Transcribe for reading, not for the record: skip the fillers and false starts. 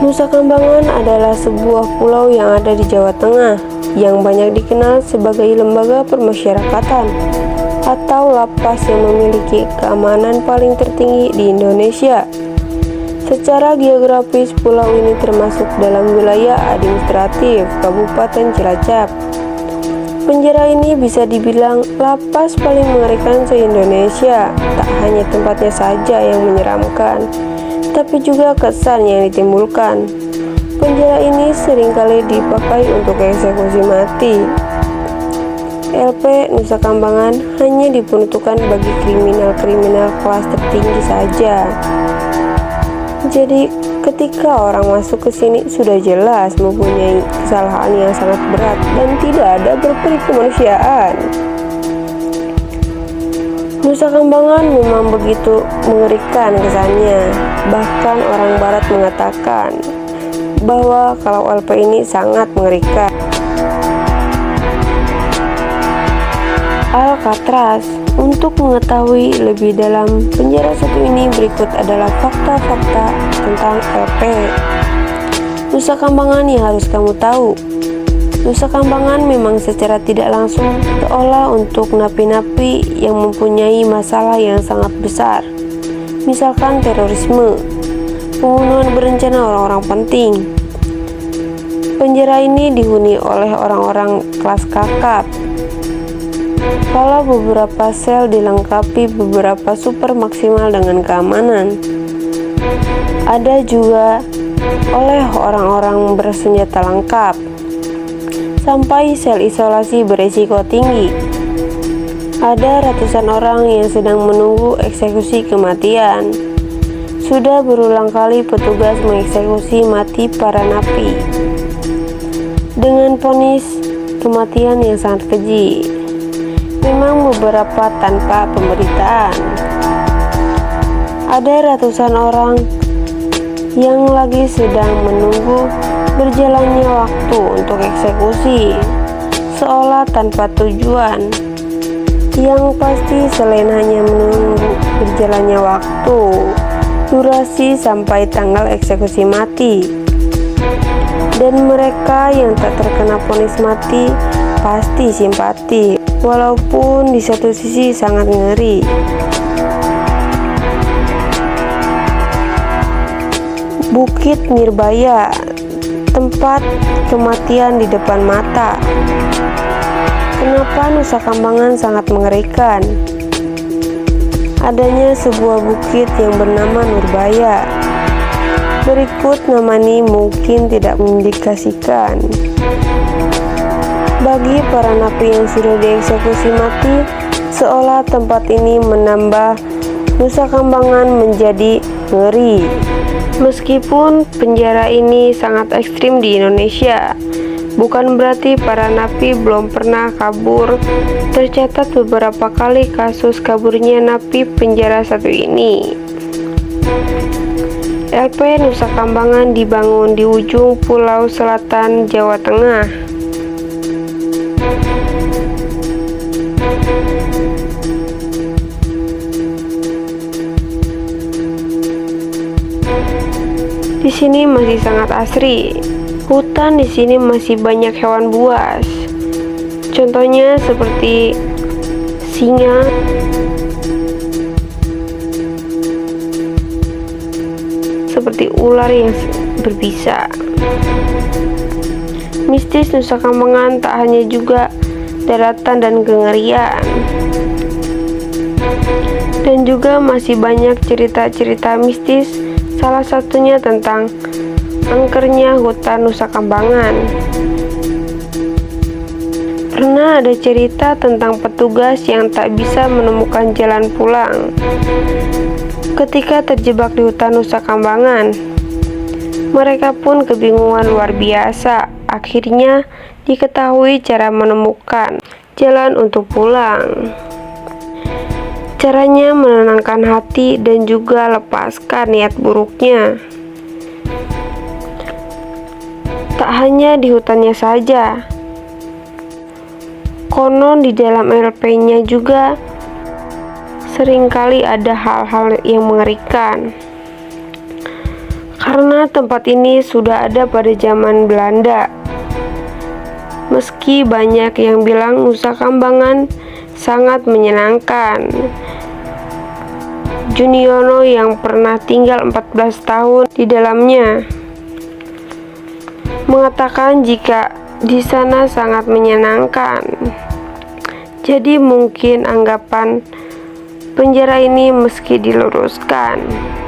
Nusa Kambangan adalah sebuah pulau yang ada di Jawa Tengah, yang banyak dikenal sebagai lembaga permasyarakatan atau lapas yang memiliki keamanan paling tertinggi di Indonesia. Secara geografis, pulau ini termasuk dalam wilayah administratif Kabupaten Cilacap. Penjara ini bisa dibilang lapas paling mengerikan se-Indonesia. Tak hanya tempatnya saja yang menyeramkan, tapi juga kesan yang ditimbulkan. Penjara ini seringkali dipakai untuk eksekusi mati. LP Nusa Kambangan hanya diperuntukkan bagi kriminal-kriminal kelas tertinggi saja. Jadi, ketika orang masuk ke sini sudah jelas mempunyai kesalahan yang sangat berat dan tidak ada berperi kemanusiaan. Nusa Kambangan memang begitu mengerikan kesannya. Bahkan orang barat mengatakan bahwa kalau LP ini sangat mengerikan. Alcatraz. Untuk mengetahui lebih dalam penjara satu ini, berikut adalah fakta-fakta tentang LP Nusa Kambangan yang harus kamu tahu. Nusa Kambangan memang secara tidak langsung seolah untuk napi-napi yang mempunyai masalah yang sangat besar, misalkan terorisme, pembunuhan berencana orang-orang penting. Penjara ini dihuni oleh orang-orang kelas kakap. Kalau beberapa sel dilengkapi beberapa super maksimal dengan keamanan. Ada juga oleh orang-orang bersenjata lengkap, sampai sel isolasi berisiko tinggi. Ada ratusan orang yang sedang menunggu eksekusi kematian. Sudah berulang kali petugas mengeksekusi mati para napi dengan vonis kematian yang sangat keji. Memang beberapa tanpa pemberitaan. Ada ratusan orang yang lagi sedang menunggu berjalannya waktu untuk eksekusi, seolah tanpa tujuan. Yang pasti selain hanya menunggu berjalannya waktu, durasi sampai tanggal eksekusi mati. Dan mereka yang tak terkena vonis mati pasti simpati, walaupun di satu sisi sangat ngeri. Bukit Nirbaya, tempat kematian di depan mata. Kenapa Nusa Kambangan sangat mengerikan? Adanya sebuah bukit yang bernama Nirbaya. Berikut nama ini mungkin tidak mengindikasikan. Bagi para napi yang sudah dieksekusi mati, seolah tempat ini menambah Nusa Kambangan menjadi ngeri. Meskipun penjara ini sangat ekstrim di Indonesia, bukan berarti para napi belum pernah kabur. Tercatat beberapa kali kasus kaburnya napi penjara satu ini. LP Nusa Kambangan dibangun di ujung Pulau Selatan, Jawa Tengah. Di sini masih sangat asri. Hutan di sini masih banyak hewan buas. Contohnya seperti singa, seperti ular yang berbisa. Mistis Nusa Kambangan tak hanya juga daratan dan kengerian, dan juga masih banyak cerita-cerita mistis. Salah satunya tentang angkernya hutan Nusa Kambangan. Pernah ada cerita tentang petugas yang tak bisa menemukan jalan pulang ketika terjebak di hutan Nusa Kambangan. Mereka pun kebingungan luar biasa. Akhirnya diketahui cara menemukan jalan untuk pulang. Caranya menenangkan hati dan juga lepaskan niat buruknya. Tak hanya di hutannya saja, konon di dalam LP-nya juga seringkali ada hal-hal yang mengerikan. Karena Karena tempat ini sudah ada pada zaman Belanda. Meski banyak yang bilang Nusa Kambangan sangat menyenangkan, Juniono yang pernah tinggal 14 tahun di dalamnya mengatakan jika di sana sangat menyenangkan. Jadi mungkin anggapan penjara ini meski diluruskan.